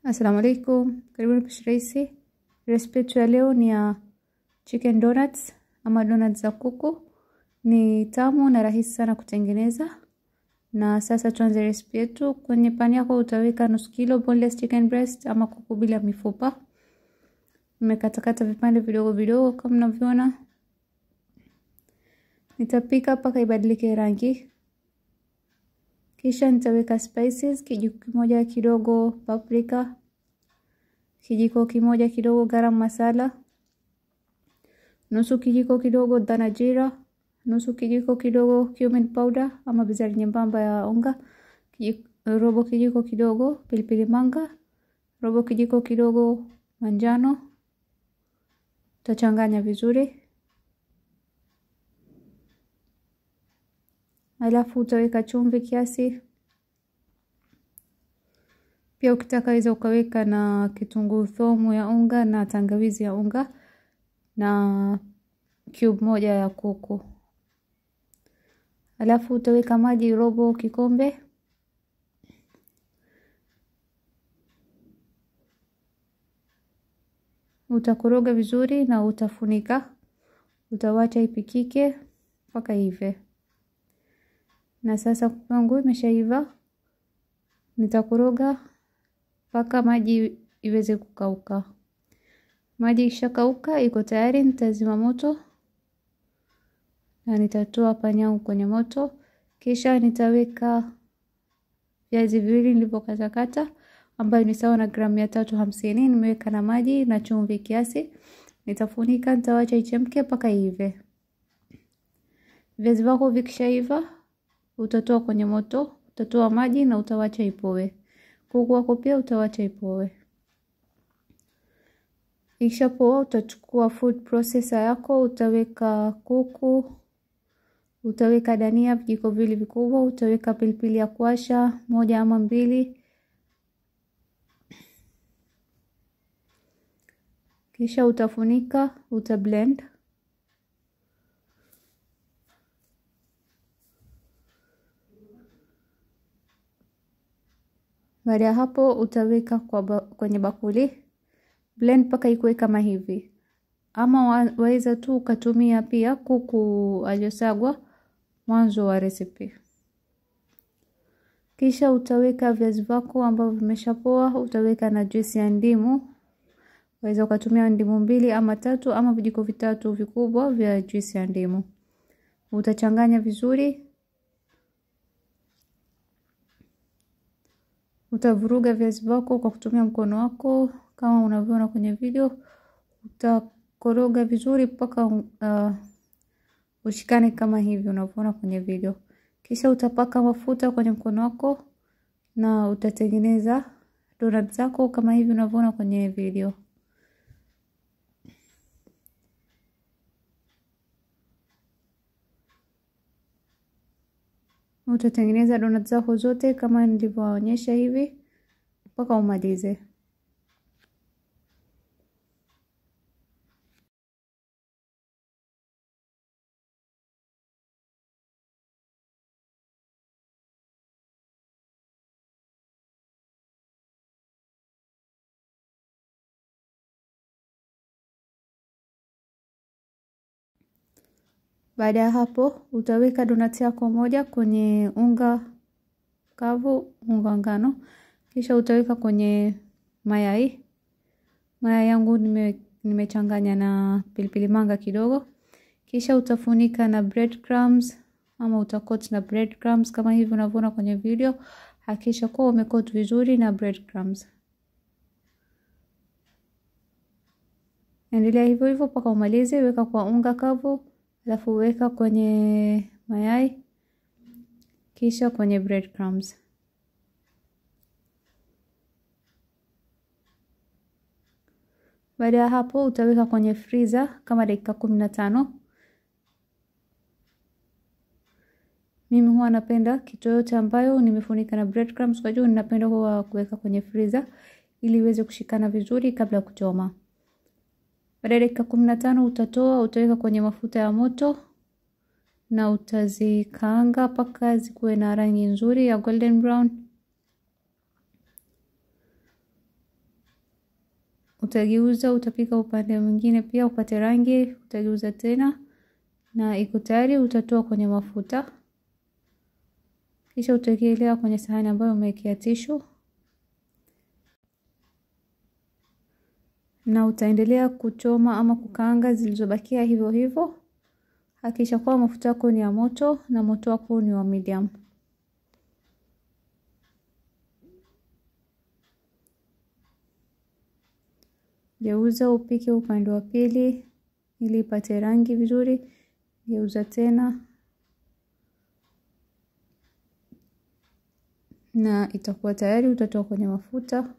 Assalamu alaikum, karibuni Pishi Rahisi. Recipe yetu ya leo ni ya chicken donuts ama donuts za kuku. Ni tamu na rahisi sana kutengeneza. Na sasa tuanze recipe yetu. Kwenye pani yako utaweka nusu kilo boneless chicken breast ama kuku bila mifupa. Nimekatakata vipande vidogo vidogo kama mnavyoona. Nitapika mpaka ibadilike rangi. Kisha nitaweka spices, kijiko kimoja kidogo paprika, kijiko kimoja kidogo garam masala, nusu kijiko kidogo dhana jira, nusu kijiko kidogo cumin powder ama bizari nyembamba ya unga, robo kijiko kidogo pilipili manga, robo kijiko kidogo manjano. Utachanganya vizuri. Alafu utaweka chumvi kiasi. Pia ukitaka weza ukaweka na kitunguu thomu ya unga na tangawizi ya unga na cube moja ya kuku. Alafu utaweka maji robo kikombe. Utakoroga vizuri na utafunika. Utawacha ipikike mpaka ive. Na sasa kuku wangu imeshaiva. Nitakoroga mpaka maji iweze kukauka. Maji ishakauka, iko tayari. Nitazima moto na nitatoa pani yangu kwenye moto. Kisha nitaweka viazi viwili nilivyokatakata ambayo ni sawa na gramu 350. Nimeweka na maji na chumvi kiasi. Nitafunika, nitaacha ichemke mpaka ive. Viazi vyako vikishaiva utatoa kwenye moto, utatoa maji na utawacha ipoe. Kuku wako pia utawacha ipoe. Ikishapoa utachukua food processor yako, utaweka kuku, utaweka dania vijiko viwili vikubwa, utaweka pilipili ya kuasha 1 ama 2. Kisha utafunika, utablend. Baada ya hapo utaweka kwenye bakuli. Blend mpaka ikuwe kama hivi. Ama waweza tu ukatumia pia kuku aliyosagwa mwanzo wa recipe. Kisha utaweka viazi vyako ambavyo vimeshapoa, utaweka na juice ya ndimu. Waweza ukatumia ndimu 2 ama 3 ama vijiko 3 vikubwa vya juice ya ndimu. Utachanganya vizuri. Utavuruga viazi vyako kwa kutumia mkono wako kama unavyoona kwenye video. Utakoroga vizuri mpaka ushikane kama hivi unavyoona kwenye video. Kisha utapaka mafuta kwenye mkono wako na utatengeneza donuts zako kama hivi unavyoona kwenye video. Utatengeneza donuts zako zote kama nilivyoonyesha hivi mpaka umalize. Baada ya hapo utaweka donut yako moja kwenye unga kavu, unga ngano. Kisha utaweka kwenye mayai. Mayai yangu nimechanganya na pilipili manga kidogo. Kisha utafunika na breadcrumbs ama utacoat na breadcrumbs kama hivi unavyoona kwenye video. Hakikisha kuwa umecoat vizuri na breadcrumbs. Endelea hivyo hivyo mpaka umalize. Weka kwa unga kavu, alafu weka kwenye mayai, kisha kwenye breadcrumbs. Baada ya hapo utaweka kwenye freezer kama dakika 15. Mimi huwa napenda kitu yote ambayo nimefunika na breadcrumbs kwa juu, ninapenda huwa kuweka kwenye freezer ili iweze kushikana vizuri kabla ya kuchoma. Baada ya dakika 15 utatoa, utaweka kwenye mafuta ya moto na utazikaanga mpaka zikuwe na rangi nzuri ya golden brown. utageuza, utapika upande mwingine pia upate rangi, utageuza tena na iko tayari. Utatoa kwenye mafuta, kisha utakelea kwenye sahani ambayo umewekea tishu, na utaendelea kuchoma ama kukaanga zilizobakia hivyo hivyo. Hakikisha kwa mafuta yako ni ya moto na moto wako ni wa medium. Geuza upike upande wa pili ili ipate rangi vizuri. Geuza tena na itakuwa tayari. Utatoa kwenye mafuta.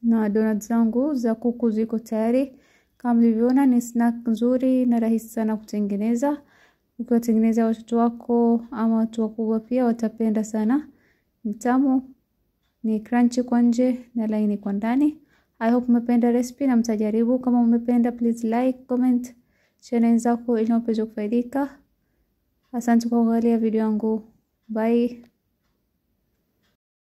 Na donuts zangu za kuku ziko tayari. Kama mlivyoona ni snack nzuri na rahisi sana kutengeneza. Ukiwatengeneza watoto wako ama watu wakubwa pia watapenda sana. Ni tamu, ni crunchy kwa nje na laini kwa ndani. I hope umependa recipe na mtajaribu. Kama umependa, please like, comment, share na wenzako ili wapate kufaidika. Asante kwa kuangalia video yangu. Bye.